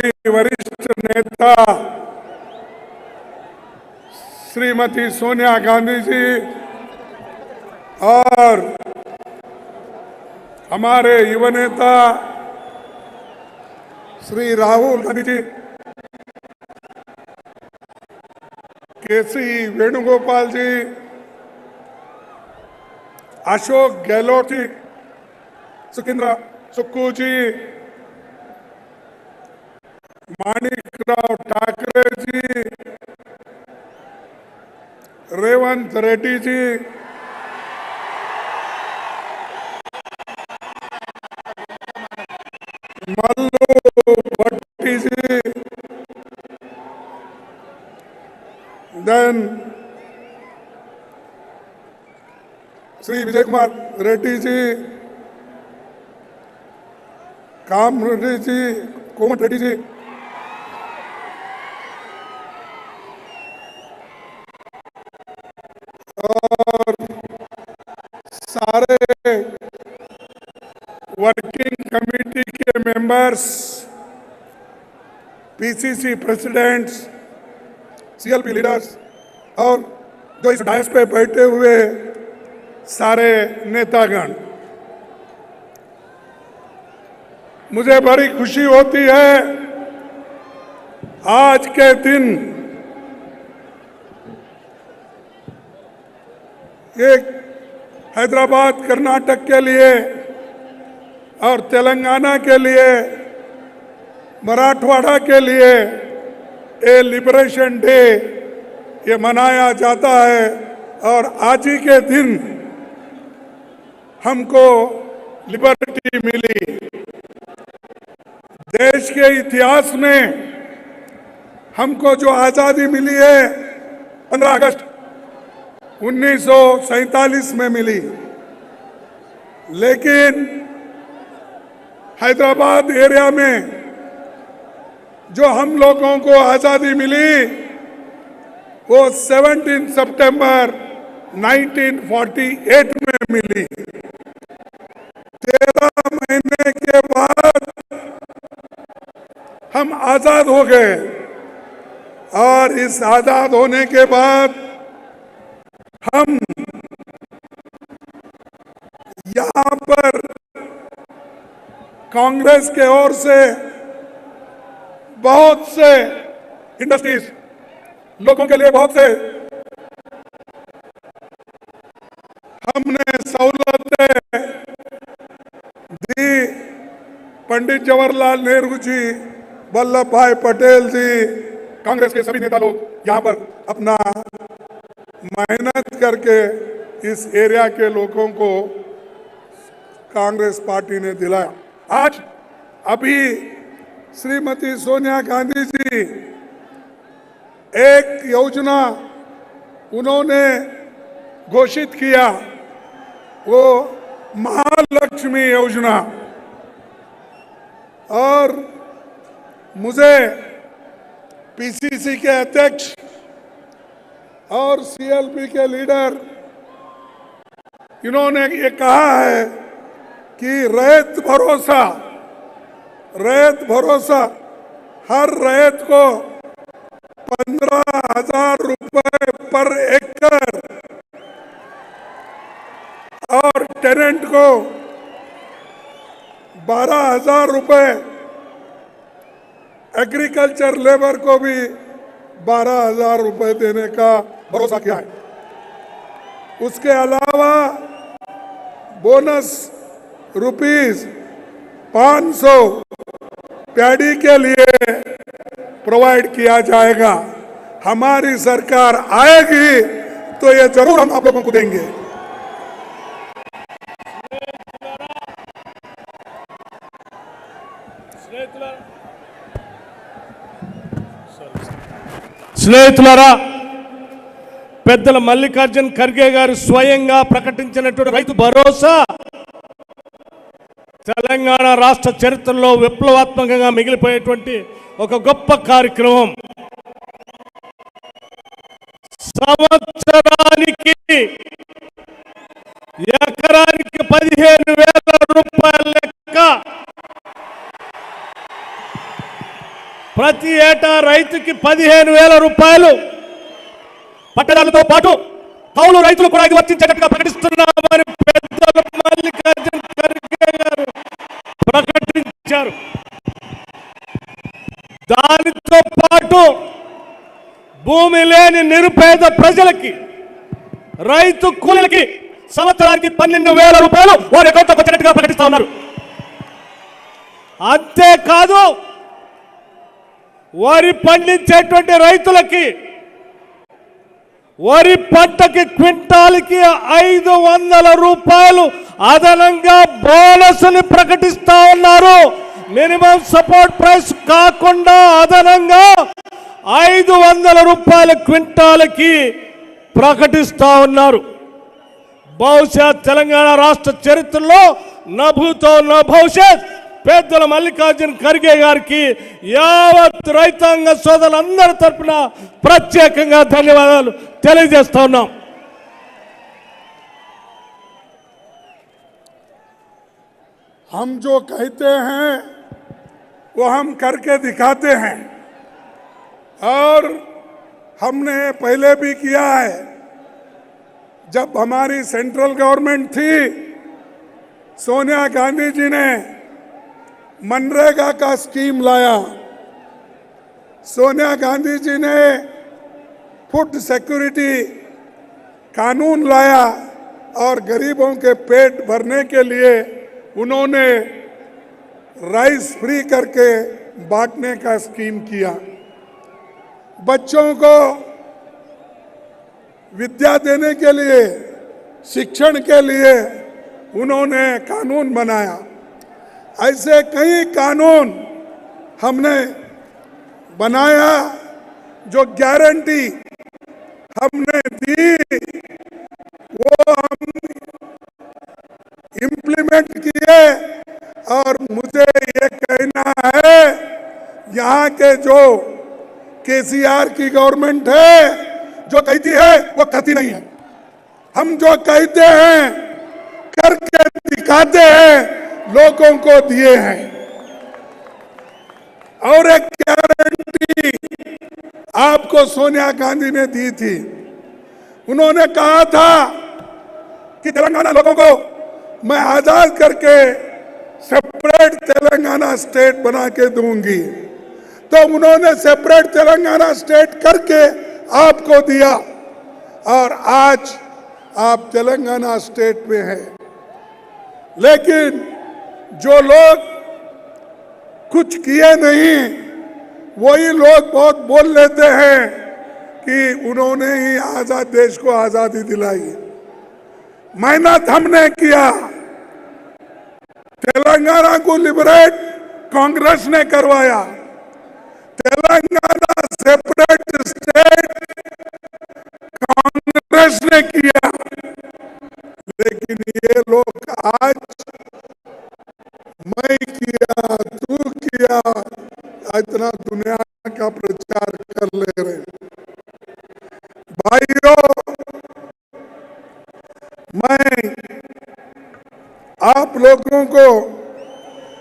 हमारी वरिष्ठ नेता श्रीमती सोनिया गांधी जी और हमारे युवा नेता श्री राहुल गांधी जी, केसी वेणुगोपाल जी, अशोक गहलोत जी, सुखिंद्र सुक्कू जी, माणिकराव ठाकरे जी, रेवंत रेड्डी जी, मल्लू भट्टी जी, देन श्री विजय कुमार रेड्डी जी, काम रेड्डी जी, कोमट रेड्डी जी, और सारे वर्किंग कमेटी के members, PCC presidents, CLP leaders और जो इस डायस पे बैठे हुए सारे नेतागण, मुझे बड़ी खुशी होती है आज के दिन एक हैदराबाद कर्नाटक के लिए और तेलंगाना के लिए, मराठवाड़ा के लिए ये लिबरेशन डे ये मनाया जाता है। और आज ही के दिन हमको लिबर्टी मिली। देश के इतिहास में हमको जो आज़ादी मिली है 15 अगस्त 1947 में मिली, लेकिन हैदराबाद एरिया में जो हम लोगों को आज़ादी मिली वो 17 सितंबर 1948 में मिली। 13 महीने के बाद हम आज़ाद हो गए और इस आज़ाद होने के बाद हम यहाँ पर कांग्रेस के ओर से बहुत से इंडस्ट्रीज, लोगों के लिए बहुत से हमने सहूलतें दी। पंडित जवाहरलाल नेहरू जी, वल्लभ भाई पटेल जी, कांग्रेस के सभी नेता लोग यहाँ पर अपना मेहनत करके इस एरिया के लोगों को कांग्रेस पार्टी ने दिलाया। आज अभी श्रीमती सोनिया गांधी जी एक योजना उन्होंने घोषित किया, वो महालक्ष्मी योजना, और मुझे पीसीसी के अध्यक्ष और सीएलपी के लीडर इन्होंने ये कहा है कि रैयत भरोसा हर रैयत को 15,000 रुपए पर एकड़ और टेनेंट को 12,000 रुपए, एग्रीकल्चर लेबर को भी 12,000 रुपए देने का भरोसा किया है। उसके अलावा बोनस रुपीस 500 पैडी के लिए प्रोवाइड किया जाएगा। हमारी सरकार आएगी तो ये जरूर हम आप लोगों को देंगे। స్నేహితులారా, పెద్దల మల్లికార్జున్ ఖర్గే గారు స్వయంగా ప్రకటించినటువంటి రైతు భరోసా తెలంగాణ రాష్ట్ర చరిత్రలో విప్లవాత్మకంగా మిగిలిపోయేటువంటి ఒక గొప్ప కార్యక్రమం. సంవత్సరానికి ఎకరానికి 15,000 రూపాయల లెక్క ప్రతి ఏటా రైతుకి 15,000 రూపాయలు పట్టణాలతో పాటు కౌలు రైతులు కూడా ఇది వర్తించేటట్టుగా ప్రకటిస్తున్నామని పెద్దలు మల్లికార్జున ఖర్గే గారు ప్రకటించారు. దానితో పాటు భూమి లేని నిరుపేద ప్రజలకి, రైతు కూలీలకి సంవత్సరానికి 12,000 రూపాయలు వారి అకౌంట్లోకి వచ్చేటట్టుగా ప్రకటిస్తా ఉన్నారు. అంతేకాదు వరి పండించేటువంటి రైతులకి వరి పంటకి క్వింటాల్కి 500 రూపాయలు అదనంగా బోనస్ని ప్రకటిస్తా ఉన్నారు. మినిమం సపోర్ట్ ప్రైస్ కాకుండా అదనంగా 500 రూపాయల క్వింటాల్కి ప్రకటిస్తా ఉన్నారు. బహుశా తెలంగాణ రాష్ట్ర చరిత్రలో నభూతో నా భవిష్యత్ పెద్దల మల్లికార్జున ఖర్గే గారికి యావత్ రైతాంగ సోదరులందరి తరపున ప్రత్యేకంగా ధన్యవాదాలు తెలియజేస్తా ఉన్నాం. हम जो कहते हैं वो हम करके दिखाते हैं और हमने पहले भी किया है. जब हमारी सेंट्रल गवर्नमेंट थी, सोनिया गांधी जी ने मनरेगा का स्कीम लाया. सोनिया गांधी जी ने फूड सिक्योरिटी कानून लाया और गरीबों के पेट भरने के लिए उन्होंने राइस फ्री करके बांटने का स्कीम किया. बच्चों को विद्या देने के लिए, शिक्षण के लिए उन्होंने कानून बनाया. ऐसे कई कानून हमने बनाया. जो गारंटी हमने दी वो हम इम्प्लीमेंट किए. और मुझे ये कहना है, यहाँ के जो केसीआर की गवर्नमेंट है जो कहती है वो करती नहीं है. हम जो कहते हैं करके दिखाते हैं, लोगों को दिए हैं. और एक गारंटी आपको सोनिया गांधी ने दी थी. उन्होंने कहा था कि तेलंगाना लोगों को मैं आजाद करके सेपरेट तेलंगाना स्टेट बना के दूंगी. तो उन्होंने सेपरेट तेलंगाना स्टेट करके आपको दिया और आज आप तेलंगाना स्टेट में हैं. लेकिन जो लोग कुछ किए नहीं, वही लोग बहुत बोल लेते हैं कि उन्होंने ही आजाद देश को आजादी दिलाई. मेहनत हमने किया. तेलंगाना को लिबरेट कांग्रेस ने करवाया. तेलंगाना सेपरेट स्टेट कांग्रेस ने किया. लेकिन ये लोग आज मैं किया, तू किया, इतना दुनिया का प्रचार कर ले रहे. भाइयों, मैं आप लोगों को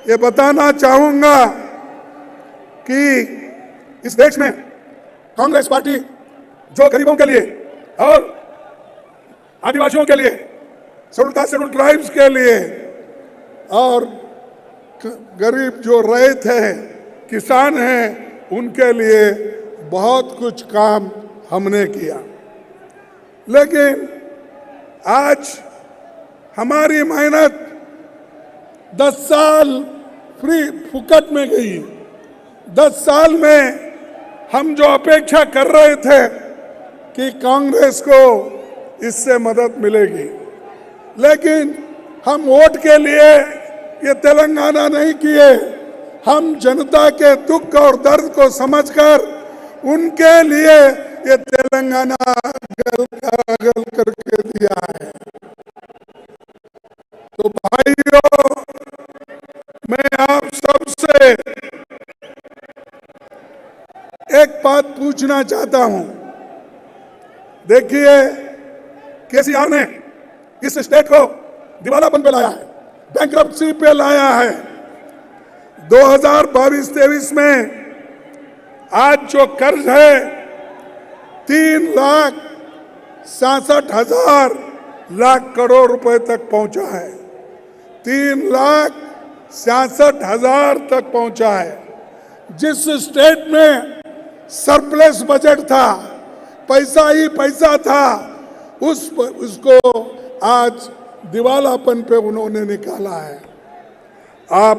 ये बताना चाहूंगा कि इस देश में कांग्रेस पार्टी जो गरीबों के लिए और आदिवासियों के लिए, शेड्यूल ट्राइब्स के लिए और गरीब जो रैत है, किसान हैं, उनके लिए बहुत कुछ काम हमने किया. लेकिन आज हमारी मेहनत 10 साल फ्री फुकट में गई. 10 साल में हम जो अपेक्षा कर रहे थे कि कांग्रेस को इससे मदद मिलेगी, लेकिन हम वोट के लिए ये तेलंगाना नहीं किए. हम जनता के दुख और दर्द को समझकर उनके लिए ये तेलंगाना अगल करके दिया है. तो भाइयों, मैं आप सबसे एक बात पूछना चाहता हूं. देखिए, केसीआर ने इस स्टेट को दिवालापन पे लाया है, बैंक्रप्सी पे लाया है. 2022-23 में आज जो कर्ज है 3,67,000 लाख करोड़ रुपए तक पहुंचा है। 3,67,000 तक पहुंचा है। जिस स्टेट में सरप्लस बजट था, पैसा ही पैसा था, उसको आज दिवालापन पे उन्होंने निकाला है। आप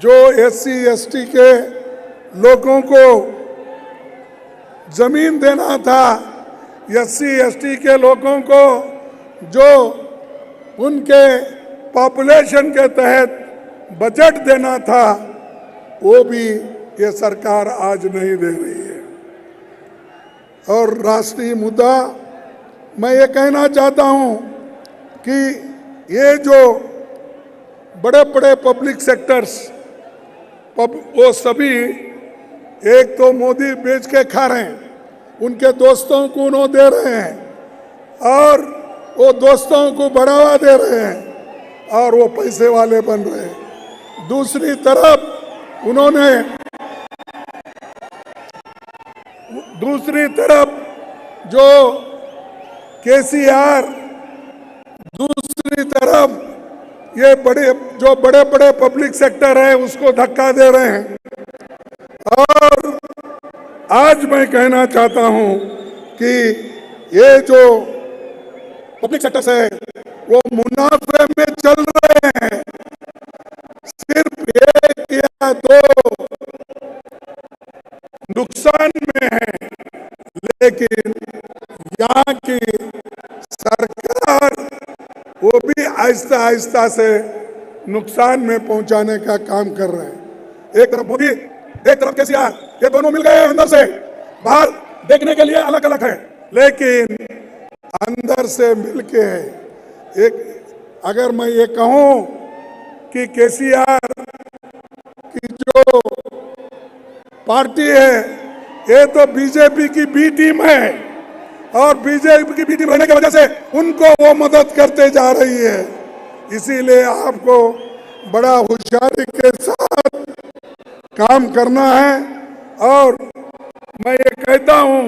जो SC ST के लोगों को जमीन देना था, SC ST के लोगों को जो उनके पॉपुलेशन के तहत बजट देना था, वो भी ये सरकार आज नहीं दे रही है। और राष्ट्रीय मुद्दा मैं ये कहना चाहता हूं कि ये जो बड़े बड़े पब्लिक सेक्टर्स वो सभी एक तो मोदी बेच के खा रहे हैं, उनके दोस्तों को उन्होंने दे रहे हैं और वो दोस्तों को बढ़ावा दे रहे हैं और वो पैसे वाले बन रहे हैं। दूसरी तरफ जो KCR, दूसरी तरफ ये बड़े बड़े पब्लिक सेक्टर है उसको धक्का दे रहे हैं। और आज मैं कहना चाहता हूं कि ये जो पब्लिक सेक्टर है वो मुनाफे में चल रहे हैं, सिर्फ एक या दो नुकसान में है, लेकिन यहाँ की सरकार वो भी आहिस्ता आहिस्ता से नुकसान में पहुंचाने का काम कर रहे हैं। एक तरफ मोदी, एक तरफ KCR, ये दोनों मिल गए अंदर से, बाहर देखने के लिए अलग अलग है, लेकिन अंदर से मिलके है। एक अगर मैं ये कहूं कि KCR की जो पार्टी है ये तो बीजेपी की बी टीम है और बीजेपी की बी टीम रहने की वजह से उनको वो मदद करते जा रही है। इसीलिए आपको बड़ा होशियारी के साथ काम करना है। और मैं ये कहता हूं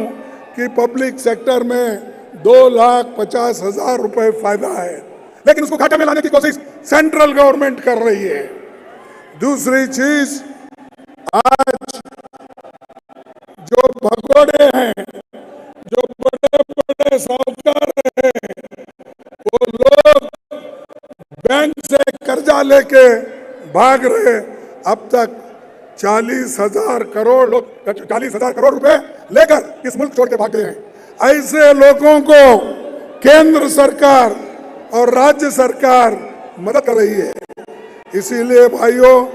कि पब्लिक सेक्टर में 2,50,000 रुपए फायदा है, लेकिन उसको घाटे में लाने की कोशिश सेंट्रल गवर्नमेंट कर रही है। दूसरी चीज, आज जो भगोड़े हैं, जो बड़े बड़े साहूकार हैं, वो लोग बैंक से कर्जा लेके भाग रहे। अब तक 40,000 करोड़ रुपए लेकर इस मुल्क छोड़ के भाग गए हैं। ऐसे लोगों को केंद्र सरकार और राज्य सरकार मदद कर रही है। इसीलिए भाइयों,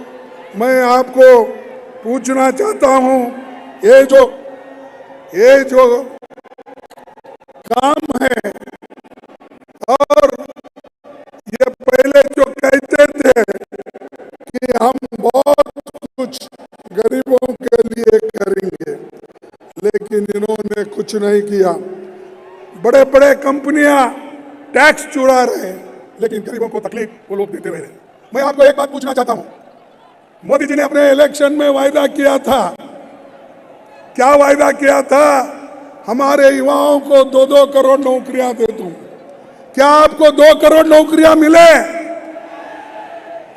मैं आपको पूछना चाहता हूं, ये जो काम है और ये पहले जो कहते थे कि हम बहुत कुछ गरीबों के लिए करेंगे, लेकिन इन्होंने कुछ नहीं किया। बड़े बड़े कंपनियां टैक्स चुरा रहे हैं, लेकिन गरीबों को तकलीफ वो लोग देते रहे। मैं आपको एक बात पूछना चाहता हूं, मोदी जी ने अपने इलेक्शन में वायदा किया था, क्या वायदा किया था? हमारे युवाओं को 2-2 करोड़ नौकरियां दे दूं। क्या आपको 2 करोड़ नौकरियां मिले?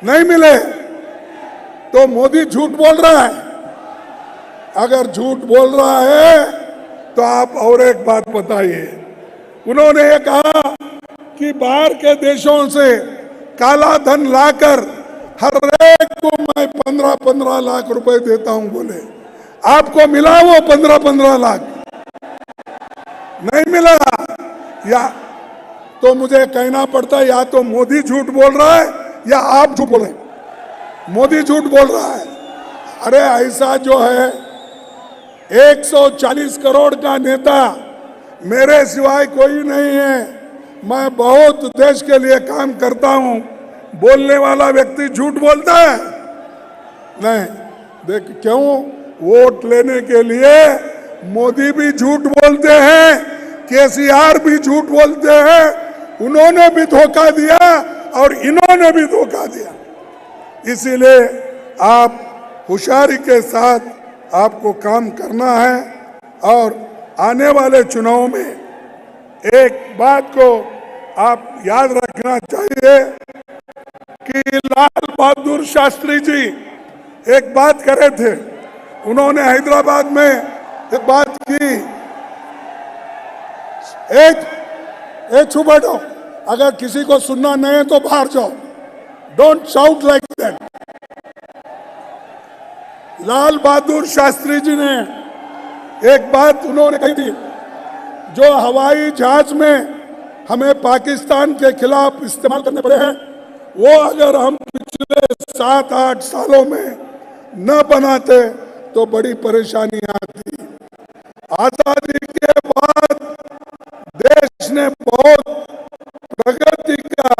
नहीं मिले। तो मोदी झूठ बोल रहा है। अगर झूठ बोल रहा है तो आप और एक बात बताइए। उन्होंने ये कहा कि बाहर के देशों से काला धन लाकर हर एक को मैं 15-15 लाख रुपए देता हूं बोले। आपको मिला वो 15-15 लाख? नहीं मिला। या तो मुझे कहना पड़ता है, या तो मोदी झूठ बोल रहा है या आप झूठ बोल रहे हैं। मोदी झूठ बोल रहा है। अरे ऐसा जो है 140 करोड़ का नेता मेरे सिवाय कोई नहीं है। मैं बहुत देश के लिए काम करता हूं। बोलने वाला व्यक्ति झूठ बोलता है? नहीं। देख क्यों? वोट लेने के लिए मोदी भी झूठ बोलते हैं, KCR भी झूठ बोलते हैं। उन्होंने भी धोखा दिया और इन्होंने भी धोखा दिया। इसीलिए आप होशियारी के साथ आपको काम करना है और आने वाले चुनाव में एक बात को आप याद रखना चाहिए कि लाल बहादुर शास्त्री जी एक बात करे थे। उन्होंने हैदराबाद में एक बात की, एक छू बैठो, अगर किसी को सुनना नहीं है तो बाहर जाओ, don't shout like that. Lal Bahadur Shastri ji ने एक बात उन्होंने कही थी, जो हवाई जहाज में हमें पाकिस्तान के खिलाफ इस्तेमाल करने पड़े हैं, वो अगर हम पिछले 7-8 सालों में न बनाते तो बड़ी परेशानी आती। आजादी के बाद देश ने बहुत प्रगति का,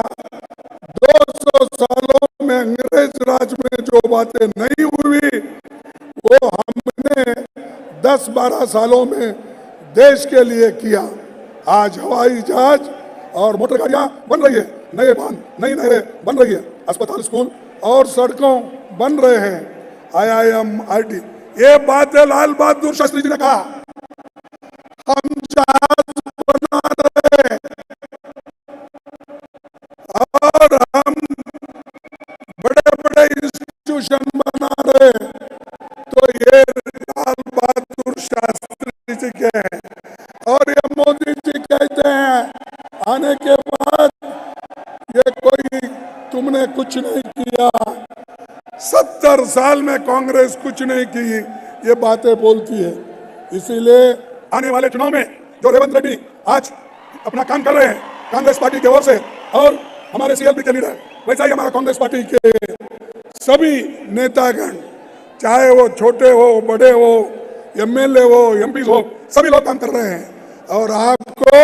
200 सालों में अंग्रेज राज में जो बातें नहीं हुई वो हमने 10-12 सालों में देश के लिए किया। आज हवाई जहाज और मोटर गाड़ियां बन रही है, नए बांध, नई नहरें बन रही है, अस्पताल, स्कूल और सड़कों बन रहे हैं, IIM, IT। ये बात है लाल बहादुर शास्त्री जी ने कहा। हम जहाज बना रहे हैं और हम बड़े बड़े इंस्टीट्यूशन बना रहे हैं, तो ये लाल बहादुर शास्त्री जी के हैं। और ये मोदी जी कहते हैं आने के बाद ये कोई तुमने कुछ नहीं किया, 70 साल में कांग्रेस कुछ नहीं की, ये बातें बोलती है। इसीलिए आने वाले चुनाव में जो रेवंत रेड्डी आज अपना काम कर रहे हैं कांग्रेस पार्टी की ओर से, और हमारे CLP के लीडर, वैसा ही हमारा कांग्रेस पार्टी के सभी नेतागण, चाहे वो छोटे हो, बड़े हो, MLA हो, MP हो, सभी लोग काम कर रहे हैं। और आपको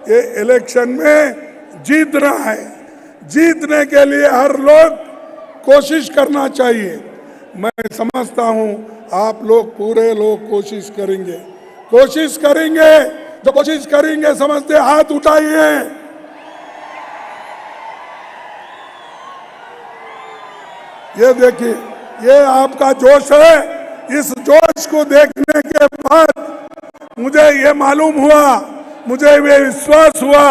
ये इलेक्शन में जीतना है। जीतने के लिए हर लोग कोशिश करना चाहिए। मैं समझता हूं आप लोग, पूरे लोग कोशिश करेंगे। जो कोशिश करेंगे समझते हाथ उठाइए। ये देखिए, ये आपका जोश है। इस जोश को देखने के बाद मुझे ये मालूम हुआ, मुझे ये विश्वास हुआ,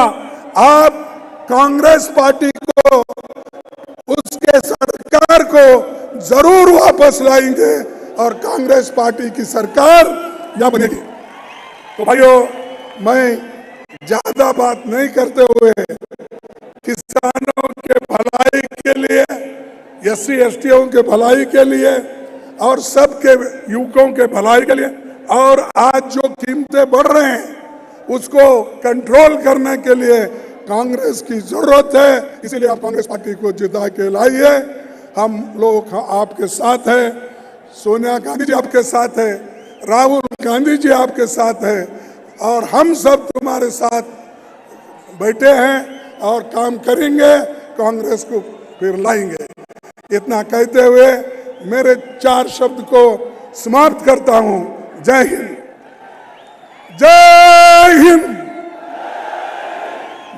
आप कांग्रेस पार्टी को, उसके सरकार को जरूर वापस लाएंगे और कांग्रेस पार्टी की सरकार यहां बनेगी। तो भाइयों, मैं ज्यादा बात नहीं करते हुए किसानों के भलाई के लिए, SC STओं के भलाई के लिए और सबके युवकों के भलाई के लिए, और आज जो कीमतें बढ़ रहे हैं उसको कंट्रोल करने के लिए कांग्रेस की जरूरत है। इसीलिए आप कांग्रेस पार्टी को जिता के लाइए। हम लोग आपके साथ हैं, सोनिया गांधी जी आपके साथ है, राहुल गांधी जी आपके साथ है, और हम सब तुम्हारे साथ बैठे हैं और काम करेंगे, कांग्रेस को फिर लाएंगे। इतना कहते हुए मेरे 4 शब्द को समाप्त करता हूं। जय हिंद, जय हिंद,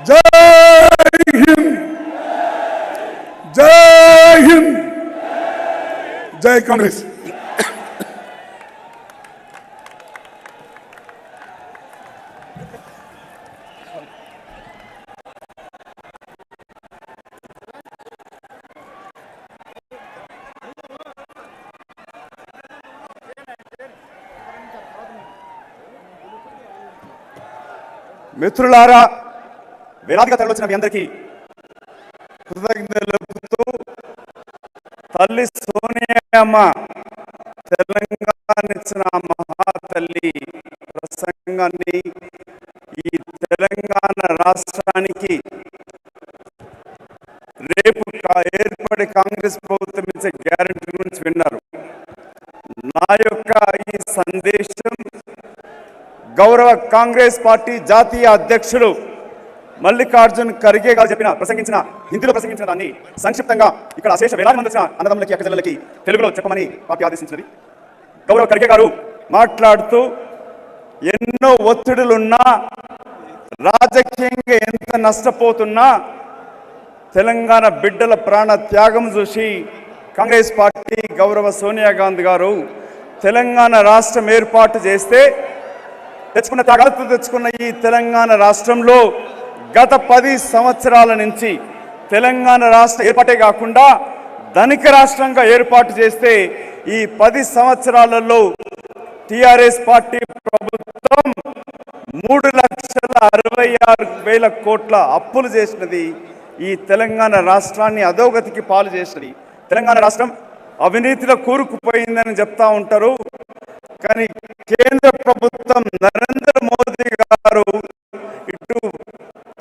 जय हिंद, जय हिंद, जय कांग्रेस। మిత్రులారా, వేలాదిగా తరలివచ్చిన మీ అందరికీ కృతజ్ఞతలు తెలుపుతూ, తల్లి సోనియమ్మ తెలంగాణ ఇచ్చిన మహాతల్లి ప్రసంగాన్ని ఈ తెలంగాణ రాష్ట్రానికి రేపు ఏర్పడే కాంగ్రెస్ ప్రభుత్వం ఇచ్చే గ్యారెంటీ గురించి విన్నారు. నా యొక్క ఈ సందేశం గౌరవ కాంగ్రెస్ పార్టీ జాతీయ అధ్యక్షులు మల్లికార్జున్ ఖర్గే గారు ప్రసంగించిన హిందీలో ప్రసంగించిన దాన్ని సంక్షిప్తంగా ఇక్కడ అశేష వేలాది మంది వచ్చిన అన్నదమ్ములకి, అక్కచెల్లెలకి తెలుగులో చెప్పమని పార్టీ ఆదేశించినది. గౌరవ ఖర్గే గారు మాట్లాడుతూ, ఎన్నో ఒత్తిడులున్నా, రాజకీయంగా ఎంత నష్టపోతున్నా, తెలంగాణ బిడ్డల ప్రాణ త్యాగం చూసి కాంగ్రెస్ పార్టీ గౌరవ సోనియా గాంధీ గారు తెలంగాణ రాష్ట్రం ఏర్పాటు చేస్తే తెచ్చుకున్న తగలతో తెచ్చుకున్న ఈ తెలంగాణ రాష్ట్రంలో గత 10 సంవత్సరాల నుంచి తెలంగాణ రాష్ట్రం ఏర్పాటే కాకుండా ధనిక రాష్ట్రంగా ఏర్పాటు చేస్తే ఈ 10 సంవత్సరాలలో టిఆర్ఎస్ పార్టీ ప్రభుత్వం 3,66,000 కోట్ల అప్పులు చేసినది. ఈ తెలంగాణ రాష్ట్రాన్ని అధోగతికి పాలు చేసినది. తెలంగాణ రాష్ట్రం అవినీతిలో కూరుకుపోయిందని చెప్తా ఉంటారు. కానీ కేంద్ర ప్రభుత్వం నరేంద్ర మోదీ గారు, ఇటు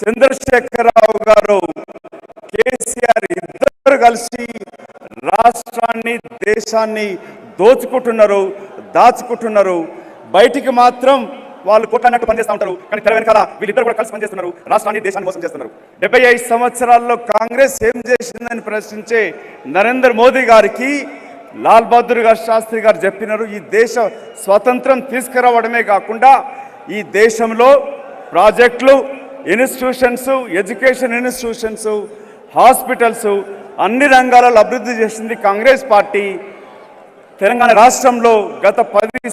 చంద్రశేఖరరావు గారు, కేసీఆర్ ఇద్దరు కలిసి రాష్ట్రాన్ని దేశాన్ని దోచుకుంటున్నారు, దాచుకుంటున్నారు. బయటికి మాత్రం వాళ్ళు కొట్టినట్టు పనిచేస్తూ ఉంటారు. కానీ తెర వెనకాల వీళ్ళిద్దరు కూడా కలిసి పనిచేస్తున్నారు, రాష్ట్రాన్ని దేశాన్ని మోసం చేస్తున్నారు. 75 సంవత్సరాల్లో కాంగ్రెస్ ఏం చేసిందని ప్రశ్నించే నరేంద్ర మోదీ గారికి లాల్ బహదూర్ శాస్త్రి గారు చెప్పినారు, ఈ దేశ స్వతంత్రం తీసుకురావడమే కాకుండా ఈ దేశంలో ప్రాజెక్టులు, ఇన్స్టిట్యూషన్స్, ఎడ్యుకేషన్ ఇన్స్టిట్యూషన్స్, హాస్పిటల్స్ అన్ని రంగాలలో అభివృద్ధి చేసింది కాంగ్రెస్ పార్టీ. తెలంగాణ రాష్ట్రంలో గత 10